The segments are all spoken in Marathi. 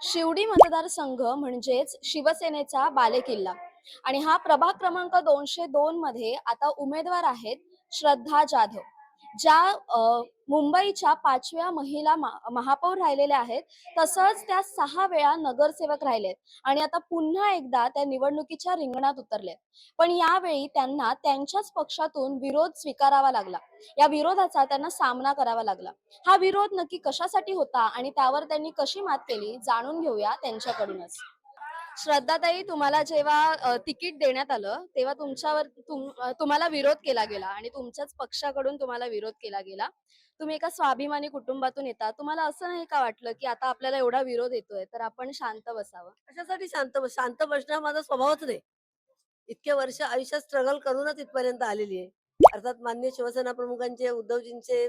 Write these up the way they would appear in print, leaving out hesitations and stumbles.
शिवडी मतदारसंघ म्हणजेच शिवसेनेचा बालेकिल्ला आणि हा प्रभाग क्रमांक 202 मध्ये आता उमेदवार आहेत श्रद्धा जाधव, ज्या मुंबईच्या 5व्या महिला महापौर राहिलेल्या आहेत. तसंच त्या 6 वेळा नगरसेवक राहिलेत आणि आता पुन्हा एकदा त्या निवडणुकीच्या रिंगणात उतरलेत. पण यावेळी त्यांना त्यांच्याच पक्षातून विरोध स्वीकारावा लागला. या विरोधाचा त्यांना सामना करावा लागला. हा विरोध नक्की कशासाठी होता आणि त्यावर त्यांनी कशी मात केली, जाणून घेऊया त्यांच्याकडूनच. श्रद्धाताई, तुम्हाला जेव्हा तिकीट देण्यात आलं तेव्हा तुम्हाला विरोध केला गेला आणि तुमच्याच पक्षाकडून तुम्हाला विरोध केला गेला. तुम्ही एका स्वाभिमानी कुटुंबातून येता. तुम्हाला असं नाही का वाटलं की आता आपल्याला एवढा विरोध येतोय तर आपण शांत बसावं? कशासाठी शांत बसणं हा माझा स्वभावच नाही. इतके वर्ष आयुष्यात स्ट्रगल करूनच इथपर्यंत आलेली आहे. अर्थात माननीय शिवसेना प्रमुखांचे, उद्धवजींचे,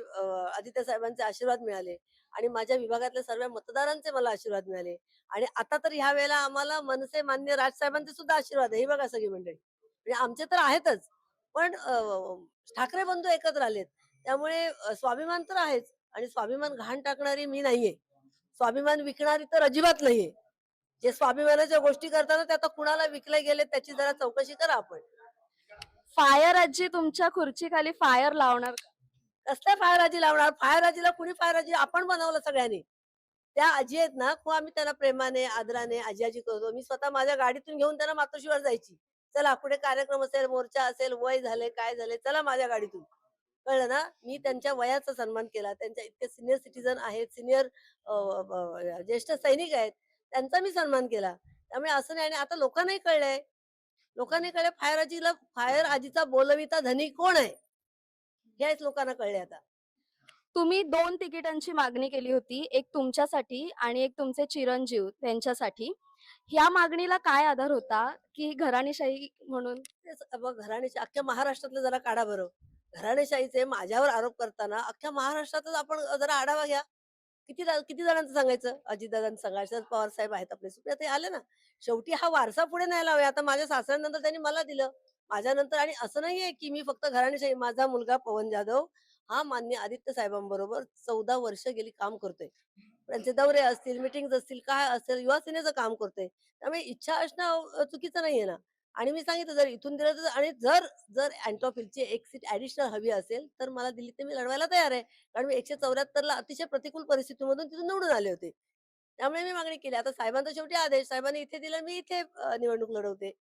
आदित्य साहेबांचे आशीर्वाद मिळाले आणि माझ्या विभागातल्या सर्व मतदारांचे मला आशीर्वाद मिळाले आणि आता तर ह्या वेळेला आम्हाला मनसे मान्य राजसाहेबांचे सुद्धा आशीर्वाद आहे. ही बघा सगळी मंडळी. म्हणजे आमचे तर आहेतच. पण ठाकरे बंधू एकत्र आलेत. त्यामुळे स्वाभिमान तर आहेच आणि स्वाभिमान घाण टाकणारी मी नाहीये. स्वाभिमान विकणारी तर अजिबात नाहीये. जे स्वाभिमानाच्या गोष्टी करताना ते आता कुणाला विकले गेले त्याची जरा चौकशी करा आपण. फायर आजी तुमच्या खुर्चीखाली फायर लावणार का? कसल्या फायराजी लावणार? फायराजीला कुणी फायराजी आपण बनवलं सगळ्यांनी. त्या आजी आहेत ना, खूप आम्ही त्यांना प्रेमाने, आदराने आजी-आजी करतो. मी स्वतः माझ्या गाडीतून घेऊन त्यांना मातोश्रीवर जायची. चला कुठे कार्यक्रम असेल, मोर्चा असेल, वय झाले, काय झाले, चला माझ्या गाडीतून. कळलं ना? मी त्यांच्या वयाचा सन्मान केला. त्यांच्या इतके सीनियर सिटिझन आहेत, सीनियर ज्येष्ठ सैनिक आहेत, त्यांचा मी सन्मान केला. त्यामुळे असं नाही आणि आता लोकांनाही कळलंय. लोकांनी कळलंय फायर आजीचा बोलविता धनी कोण आहे? हेच लोकांना कळले आता. तुम्ही 2 तिकिटांची मागणी केली होती. एक तुमच्यासाठी आणि एक तुमचे चिरंजीव त्यांच्यासाठी. ह्या मागणीला काय आधार होता, की घराणेशाही म्हणून? तेच बघ घराणेशाही अख्ख्या महाराष्ट्रातलं जरा काढा बरं. घराणेशाहीचे माझ्यावर आरोप करताना अख्ख्या महाराष्ट्रातच आपण जरा आढावा घ्या. किती जणांचं सांगायचं? अजितदादांचं सांगायचं, शरद पवार साहेब आहेत आपले सुप्रियाताई आले ना. शेवटी हा वारसा पुढे न्यायला हवा. आता माझ्या सासऱ्यानंतर त्यांनी मला दिलं. माझ्यानंतर आणि असं नाहीये, की मी फक्त घराणेशाही माझा मुलगा पवन जाधव हा माननीय आदित्य साहेबांबरोबर 14 वर्ष गेली काम करतोय. त्यांचे दौरे असतील, मीटिंग्ज असतील, काय असेल, युवा सेनेचं काम करतोय. त्यामुळे इच्छा असणं चुकीचं नाहीये ना. आणि मी सांगितलं जर इथून दिलं तर आणि जर जर अँटॉफिलची एक सीट ऍडिशनल हवी असेल, तर मला दिल्लीत मी लढवायला तयार आहे. कारण मी 174 ला अतिशय प्रतिकूल परिस्थितीमधून तिथून निवडून आले होते. त्यामुळे मी मागणी केली. आता साहेबांचा शेवटी आदेश. साहेबांनी इथे दिलं, मी इथे निवडणूक लढवते.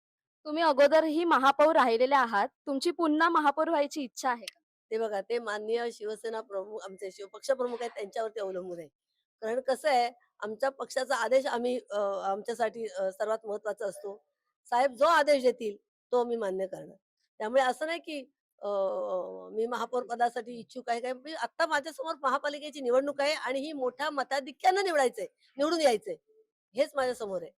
तुम्ही अगोदरही महापौर राहिलेले आहात. तुमची पुन्हा महापौर व्हायची इच्छा आहे का? ते बघा ते माननीय शिवसेना प्रमुख आमचे पक्षप्रमुख आहेत त्यांच्यावरती अवलंबून आहे. कारण कसं आहे आमच्या पक्षाचा आदेश आमच्यासाठी सर्वात महत्वाचा असतो. साहेब जो आदेश देतील तो मी मान्य करणार. त्यामुळे असं नाही की मी महापौर पदासाठी इच्छुक आहे काय मी आता माझ्यासमोर महापालिकेची निवडणूक आहे आणि ही मोठ्या मताधिक्यानं निवडून यायचंय. हेच माझ्या समोर आहे.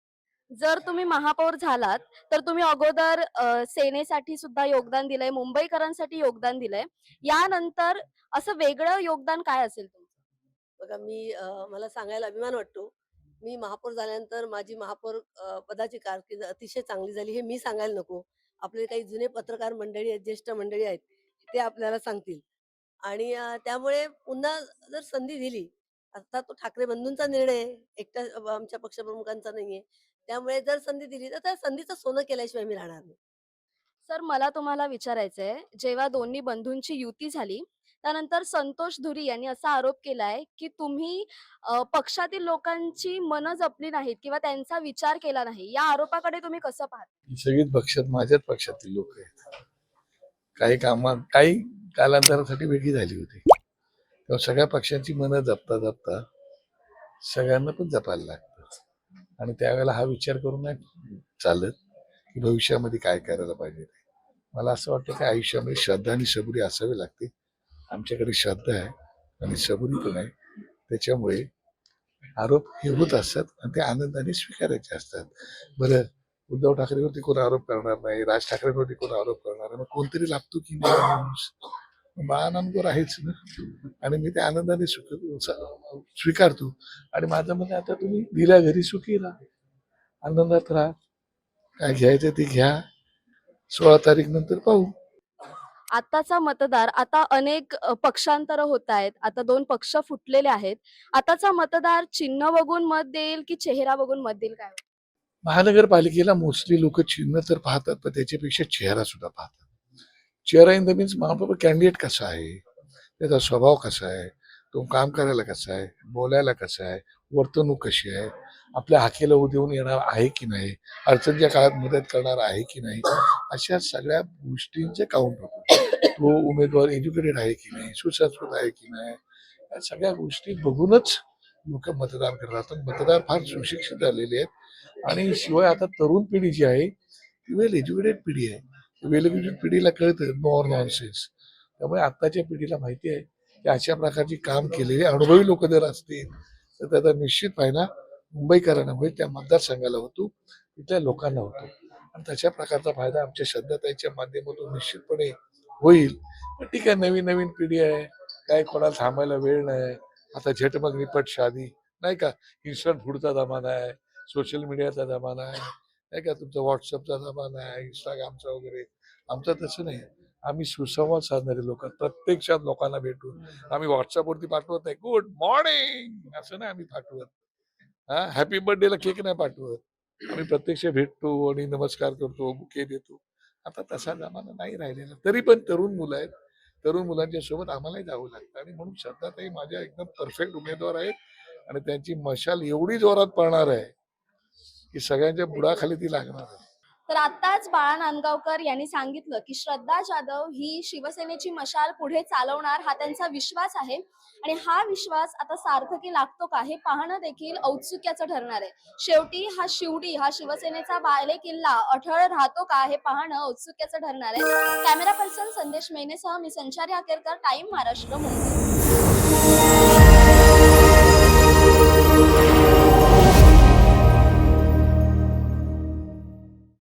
जर तुम्ही महापौर झालात, तर तुम्ही अगोदर सेनेसाठी सुद्धा योगदान दिलंय, मुंबईकरांसाठी योगदान दिलंय. यानंतर असं वेगळं योगदान काय असेल तुमचं? बघा मला सांगायला अभिमान वाटतो. मी महापौर झाल्यानंतर माझी महापौर पदाची कारकीर्द अतिशय चांगली झाली हे मी सांगायला नको. आपले काही जुने पत्रकार मंडळी आहेत, ज्येष्ठ मंडळी आहेत, ते आपल्याला सांगतील. आणि त्यामुळे पुन्हा जर संधी दिली, अर्थात तो ठाकरे बंधूंचा निर्णय आहे, एकट्या आमच्या पक्षप्रमुखांचा नाहीये. त्यामुळे जर संधी दिली, तर त्या संधीचं सोनं केल्याशिवाय मी राहणार नाही. सर, मला तुम्हाला विचारायचंय, जेव्हा दोन्ही बंधूंची युती झाली, त्यानंतर संतोष धुरी यांनी असा आरोप केलाय, की तुम्ही पक्षातील लोकांची मनं जपली नाहीत किंवा त्यांचा विचार केला नाही. या आरोपाकडे तुम्ही कसं पाहता? ही सगळीच पक्षात माझ्याच पक्षातील लोक आहेत. काही कालांतरासाठी वेगळी झाली होती. तेव्हा सगळ्या पक्षांची मनं जपता जपता सगळ्यांना पण जपायला लागतं आणि त्यावेळेला हा विचार करून नाही चालत की भविष्यामध्ये काय करायला पाहिजे. मला असं वाटतं की आयुष्यामध्ये श्रद्धा आणि सबुरी असावी लागते. आमच्याकडे श्रद्धा आहे आणि सबुरी पण आहे. त्याच्यामुळे आरोप हे होत असतात आणि ते आनंदाने स्वीकारायचे असतात. बरं, उद्धव ठाकरेवरती कोण आरोप करणार नाही, राज ठाकरेंवरती कोण आरोप करणार नाही, मग कोणतरी लागतो की नाही माणूस. बाळानंदवर आहेच ना आणि मी ते आनंदाने स्वीकारतो आणि माझं म्हणणं आता तुम्ही दिल्या घरी सुखी राहा, आनंदात राहा, काय घ्यायचं ते घ्या. 16 तारीख नंतर पाहू. आताचा मतदार आता अनेक पक्षांतर होत आहेत. आता 2 पक्ष फुटलेले आहेत. आताचा मतदार चिन्ह बघून मत देईल की चेहरा बघून मत देईल काय वाटतं? महानगरपालिकेला मोस्टली लोक चिन्ह तर पाहतात, पण त्याच्यापेक्षा चेहरा सुद्धा पाहतात. चेहरा इन द मीन्स महापौर कॅन्डिडेट कसा आहे, त्याचा स्वभाव कसा आहे, तो काम करायला कसा आहे, बोलायला कसं आहे, वर्तणूक कशी आहे, आपल्या हाकेला देऊन येणार आहे की नाही, अडचणीच्या काळात मदत करणार आहे की नाही, अशा सगळ्या गोष्टींचे काउंट होतो. तो उमेदवार एज्युकेटेड आहे की नाही, सुसंस्कृत आहे की नाही, या सगळ्या गोष्टी बघूनच लोक मतदान करतात. मतदार फार सुशिक्षित झालेले आहेत आणि शिवाय आता तरुण पिढी जी आहे ती वेल एज्युकेटेड पिढी आहे. वेल एज्युकेटेड पिढीला कळतं नो ऑर नॉनसेन्स. त्यामुळे आत्ताच्या पिढीला माहिती आहे की अशा प्रकारची काम केलेले अनुभवी लोक जर असतील तर त्याचा निश्चित फायदा मुंबईकरांना होईल, त्या मतदारसंघाला होतो, तिथल्या लोकांना होतो. आणि तशा प्रकारचा फायदा आमच्या श्रद्धाताईच्या माध्यमातून निश्चितपणे होईल. पण ठीक आहे, नवीन नवीन पिढी आहे, काय कोणाला थांबायला वेळ नाही. आता झटमग निपट शादी नाही का, इन्स्टंट फूडचा जमाना आहे, सोशल मीडियाचा जमाना आहे, नाही का, तुमचा व्हॉट्सअपचा जमाना आहे, इंस्टाग्रामचा वगैरे. आमचं तसं नाही. आम्ही सुसंवाद साधणारे लोक, प्रत्यक्षात लोकांना भेटून. आम्ही व्हॉट्सअपवरती पाठवत नाही गुड मॉर्निंग असं नाही आम्ही पाठवत. हा, हॅपी बर्थडेला केक नाही पाठवत. आम्ही प्रत्यक्ष भेटतो आणि नमस्कार करतो, बुके देतो. आता तसा जमाना नाही राहिलेला. तरी पण तरुण मुलं आहेत, तरुण मुलांच्या सोबत आम्हालाही जावं लागतं. आणि म्हणून श्रद्धाताई माझ्या एकदम परफेक्ट उमेदवार आहेत आणि त्यांची मशाल एवढी जोरात पळणार आहे की सगळ्यांच्या बुडाखाली ती लागणार आहे. तर आताच बाळा नांदगावकर यांनी सांगितलं की श्रद्धा जाधव ही शिवसेनेची मशाल पुढे चालवणार हा त्यांचा विश्वास आहे आणि हा विश्वास आता सार्थकी लागतो का हे पाहणं देखील औत्सुक्याचं ठरणार आहे. शेवटी हा शिवडी हा शिवसेनेचा बाले किल्ला अठळ राहतो का हे पाहणं औत्सुक्याचं ठरणार आहे. कॅमेरा पर्सन संदेश मेनेसह मी संचारी आकेरकर, टाइम महाराष्ट्र, मुंबई.